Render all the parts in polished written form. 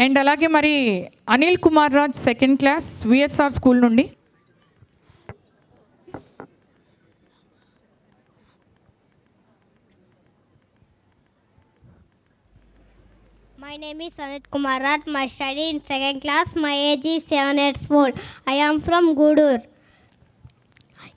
And అలాగే మరి Anil Kumar Raj second class VSR school నుండి. My name is Anil Kumar Raj. My study in second class. My age is 7 years old. I am from Gudur.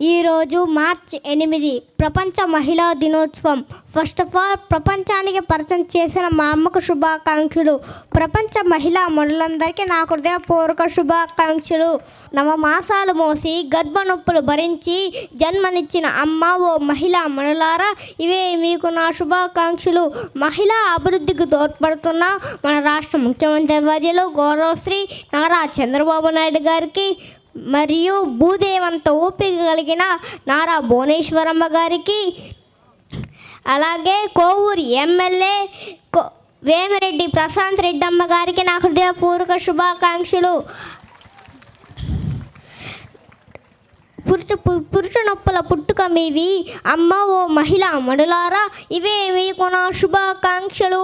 ఈరోజు మార్చి 8 ప్రపంచ మహిళా దినోత్సవం. First of all ప్రపంచానికి పరిచయం చేసిన మా అమ్మకు శుభాకాంక్షలు. ప్రపంచ మహిళా మనులందరికీ నా హృదయపూర్వక శుభాకాంక్షలు. నవమాసాలు మోసి గర్భ నొప్పులు భరించి జన్మనిచ్చిన అమ్మ ఓ మహిళా మనులారా, ఇవే మీకు నా శుభాకాంక్షలు. మహిళా అభివృద్ధికి తోడ్పడుతున్న మన రాష్ట్ర ముఖ్యమంత్రి వర్యులు గౌరవశ్రీ నారా చంద్రబాబు నాయుడు గారికి మరియు భూదేవంత ఓపిక కలిగిన నారా భువనేశ్వరమ్మ గారికి, అలాగే కోవూరు ఎమ్మెల్యే వేమిరెడ్డి ప్రశాంత్ రెడ్డి అమ్మ గారికి నా హృదయపూర్వక శుభాకాంక్షలు. పురుష నొప్పుల పుట్టుక మీవి అమ్మ ఓ మహిళా మనులారా, ఇవే మీకు నా శుభాకాంక్షలు.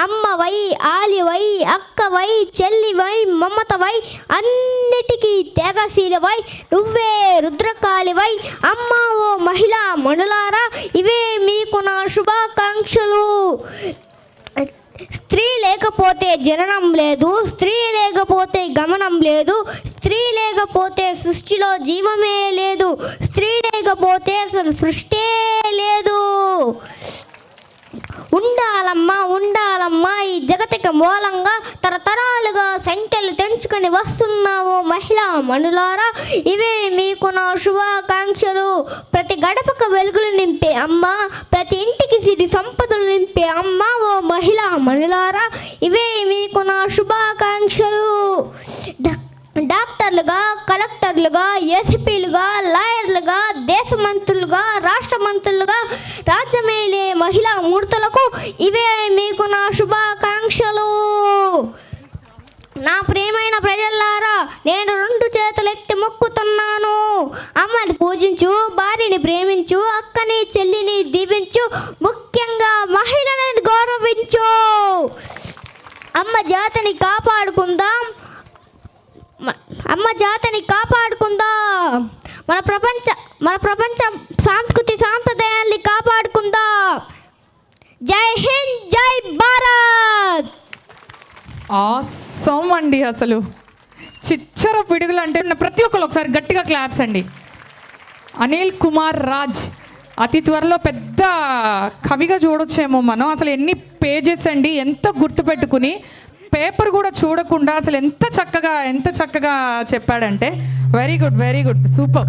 అమ్మవై, ఆలివై, అక్కవై, చెల్లివై, మమతవై, అన్నిటికీ త్యాగశీలవై, నువ్వే రుద్రకాళివై అమ్మ ఓ మహిళా మనులారా, ఇవే మీకు నా శుభాకాంక్షలు. స్త్రీ లేకపోతే జననం లేదు, స్త్రీ లేకపోతే గమనం లేదు, స్త్రీ లేకపోతే సృష్టిలో జీవమే లేదు, స్త్రీ లేకపోతే అసలు సృష్టే లేదు. ఉండాలమ్మా ఈ జగతికి మూలంగా తరతరాలుగా సంఖ్యలు తెంచుకొని వస్తున్నావు మహిళా మనులారా, ఇవే మీకు నా శుభాకాంక్షలు. ప్రతి గడపకు వెలుగులు నింపే అమ్మ, ప్రతి ఇంటికి సిరి సంపదలు నింపే అమ్మ ఓ మహిళా మనులారా, ఇవే మీకు నా శుభాకాంక్షలు. డాక్టర్లుగా, కలెక్టర్లుగా, ఎస్పీలుగా, లాయర్లుగా, దేశ మంత్రులుగా, రాష్ట్ర మంత్రులుగా రాజ్యమేలే మహిళా మూర్తులకు ఇవే మీకు నా శుభాకాంక్షలు. నా ప్రియమైన ప్రజలారా, నేను 2 చేతులెత్తి మొక్కుతున్నాను. అమ్మని పూజించు, భార్యని ప్రేమించు, అక్కని చెల్లిని దీవించు, ముఖ్యంగా మహిళలను గౌరవించు. అమ్మ జాతిని కాపాడుకుందాం, అమ్మ జాతిని కాపాడుకుందాం. మన ప్రపంచ సాంస్కృతి సాంప్రదాయాల్ని కాపాడుకుందాం. జై హింద్, జై భారత్. ఆసమ్ అండి, అసలు చిచ్చర పిడుగులు అంటే ప్రతి ఒక్కరు ఒకసారి గట్టిగా క్లాప్స్ అండి. అనిల్ కుమార్ రాజ్ అతి త్వరలో పెద్ద కవిగా చూడొచ్చేమో మనం. అసలు ఎన్ని పేజెస్ అండి, ఎంత గుర్తుపెట్టుకుని పేపర్ కూడా చూడకుండా అసలు ఎంత చక్కగా చెప్పాడంటే వెరీ గుడ్, సూపర్.